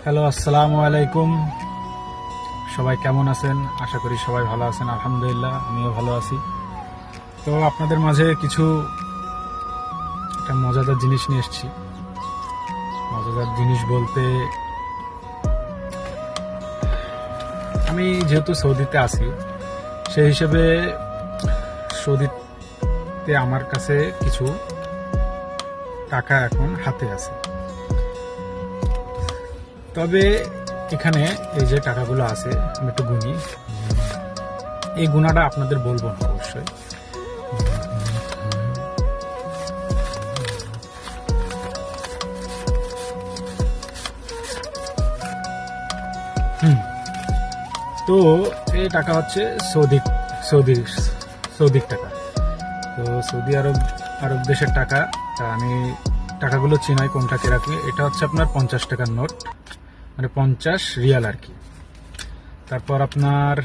Hello, আসসালামু আলাইকুম। সবাই কেমন আছেন? আশা করি সবাই ভালো আছেন। আলহামদুলিল্লাহ, আমিও ভালো আছি। তো আপনাদের মাঝে কিছু একটা মজাদার জিনিস নিয়ে এসেছি। মজাদার জিনিস বলতে, আমি যেহেতু সৌদিতে আছি, সেই হিসেবে সৌদিতে আমার কাছে কিছু টাকা এখন হাতে আছে। তবে এখানে এই যে টাকাগুলো আছে, আমি একটু গুনি। এই গুণাটা আপনাদের বলবো না অবশ্যই। তো এই টাকা হচ্ছে সৌদি টাকা। তো সৌদি আরব দেশের টাকা। আমি টাকাগুলো চিনাই কোনটাকে রাখি। এটা হচ্ছে আপনার 50 টাকার নোট, মানে 50 রিয়াল আর কি। তারপর আপনার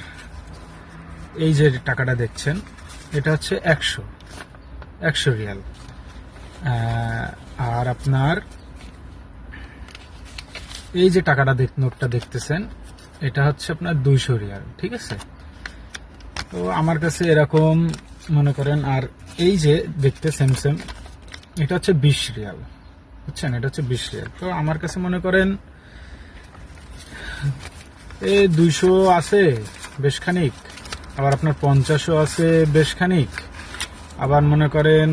এই যে টাকাটা দেখছেন, এটা হচ্ছে 100 রিয়াল। আর আপনার এই যে টাকাটা নোটটা দেখতেছেন, এটা হচ্ছে আপনার 200 রিয়াল। ঠিক আছে। তো আমার কাছে এরকম মনে করেন, আর এই যে দেখতে সেম এটা হচ্ছে 20 রিয়াল, বুঝছেন? এটা হচ্ছে 20 রিয়াল। তো আমার কাছে মনে করেন এই 200 আছে বেশ খানিক, আবার আপনার 50ও আছে বেশ খানিক, আবার মনে করেন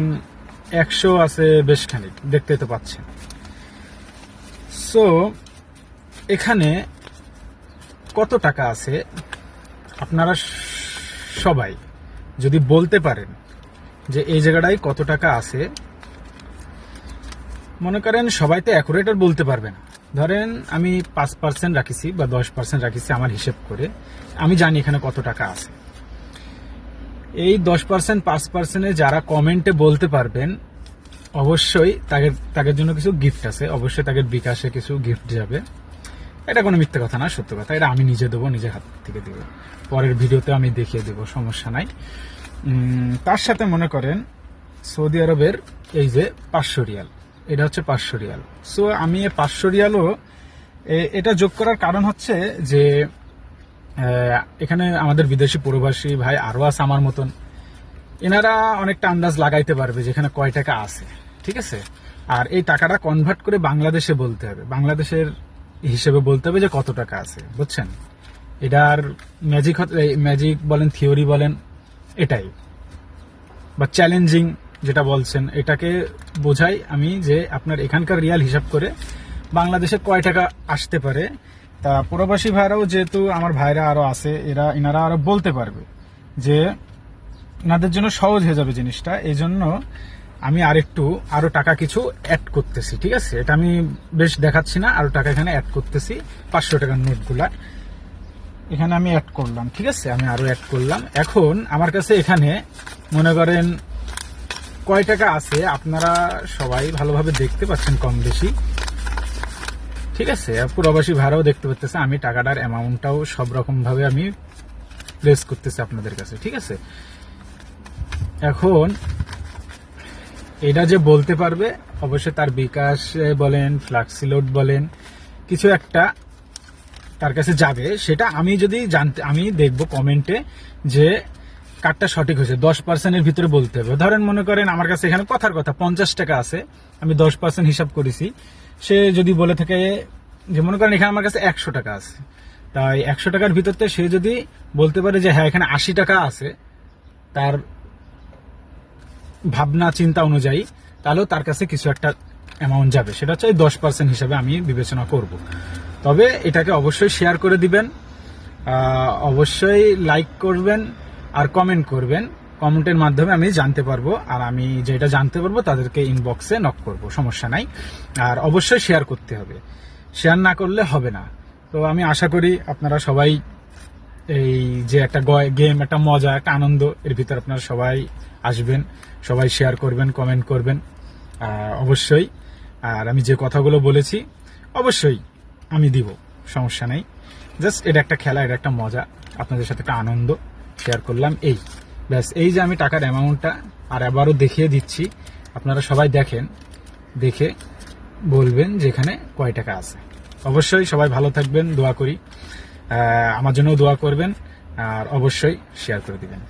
100 আছে বেশ খানিক, দেখতে তো পাচ্ছেন। সো এখানে কত টাকা আছে আপনারা সবাই যদি বলতে পারেন যে এই জায়গাটায় কত টাকা আছে, মনে করেন সবাই তো অ্যাকুরেট আর বলতে পারবে না। ধরেন আমি 5% রাখিছি বা 10% রাখিছি আমার হিসেব করে, আমি জানি এখানে কত টাকা আছে। এই 10% 5%-এ যারা কমেন্টে বলতে পারবেন, অবশ্যই তাদের জন্য কিছু গিফট আছে। অবশ্যই তাদের বিকাশে কিছু গিফট যাবে। এটা কোনো মিথ্যে কথা না, সত্য কথা। এটা আমি নিজে দেবো, নিজের হাত থেকে দেবো। পরের ভিডিওতে আমি দেখিয়ে দেবো, সমস্যা নাই। তার সাথে মনে করেন সৌদি আরবের এই যে 500 রিয়াল, এটা হচ্ছে 500 রিয়াল। সো আমি এই 500 রিয়ালও এটা যোগ করার কারণ হচ্ছে যে এখানে আমাদের বিদেশি প্রবাসী ভাই আরও আছে আমার মতন। এনারা অনেকটা আন্দাজ লাগাইতে পারবে যেখানে কয় টাকা আছে। ঠিক আছে। আর এই টাকাটা কনভার্ট করে বাংলাদেশে বলতে হবে, বাংলাদেশের হিসেবে বলতে হবে যে কত টাকা আছে, বুঝছেন? এটার ম্যাজিক বলেন, থিওরি বলেন, এটাই বা চ্যালেঞ্জিং যেটা বলছেন, এটাকে বোঝাই আমি যে আপনার এখানকার রিয়াল হিসাব করে বাংলাদেশে কয় টাকা আসতে পারে। তা প্রবাসী ভাইরাও, যেহেতু আমার ভাইরা আরো আছে, এনারা আরো বলতে পারবে যে এনাদের জন্য সহজ হয়ে যাবে জিনিসটা। এই জন্য আমি আরো টাকা কিছু অ্যাড করতেছি। ঠিক আছে। এটা আমি বেশ দেখাচ্ছি না, আরো টাকা এখানে অ্যাড করতেছি। 500 টাকার নোটগুলা এখানে আমি অ্যাড করলাম। ঠিক আছে। আমি আরো অ্যাড করলাম। এখন আমার কাছে এখানে মনে করেন কয় টাকা আছে আপনারা সবাই ভালোভাবে দেখতে পাচ্ছেন, কম বেশি। ঠিক আছে। প্রবাসী ভাড়াও দেখতে পাচ্ছেন। আমি টাকাটার অ্যামাউন্টটাও সব রকম ভাবে আমি প্লেস করতেছি আপনাদের কাছে। ঠিক আছে। এখন এটা যে বলতে পারবে, অবশ্যই তার বিকাশ বলেন, ফ্লাক্সিলোড বলেন, কিছু একটা তার কাছে যাবে। সেটা আমি দেখবো কমেন্টে যে কার্ডটা সঠিক হয়েছে। 10%-এর ভিতরে বলতে হবে। ধরেন মনে করেন আমার কাছে এখানে কথার কথা 50 টাকা আছে, আমি 10% হিসাব করেছি। সে যদি বলে থাকে যে মনে করেন এখানে আমার কাছে 100 টাকা আছে, তাই 100 টাকার ভিতরতে সে যদি বলতে পারে যে হ্যাঁ এখানে 80 টাকা আছে, তার ভাবনা চিন্তা অনুযায়ী, তাহলেও তার কাছে কিছু একটা অ্যামাউন্ট যাবে। সেটা হচ্ছে 10% হিসাবে আমি বিবেচনা করব। তবে এটাকে অবশ্যই শেয়ার করে দিবেন, অবশ্যই লাইক করবেন আর কমেন্ট করবেন। কমেন্টের মাধ্যমে আমি জানতে পারবো, আর আমি যেটা জানতে পারবো তাদেরকে ইনবক্সে নক করব, সমস্যা নাই। আর অবশ্যই শেয়ার করতে হবে, শেয়ার না করলে হবে না। তো আমি আশা করি আপনারা সবাই এই যে একটা গেম, একটা মজা, একটা আনন্দ, এর ভিতর আপনারা সবাই আসবেন, সবাই শেয়ার করবেন, কমেন্ট করবেন অবশ্যই। আর আমি যে কথাগুলো বলেছি অবশ্যই আমি দিব, সমস্যা নেই। জাস্ট এটা একটা খেলা, এটা একটা মজা, আপনাদের সাথে একটা আনন্দ শেয়ার করলাম। এই ব্যাস। এই যে আমি টাকার অ্যামাউন্টটা আর আবারও দেখিয়ে দিচ্ছি, আপনারা সবাই দেখেন, দেখে বলবেন যেখানে কয় টাকা আছে। অবশ্যই সবাই ভালো থাকবেন, দোয়া করি। আমার জন্যও দোয়া করবেন আর অবশ্যই শেয়ার করে দিবেন।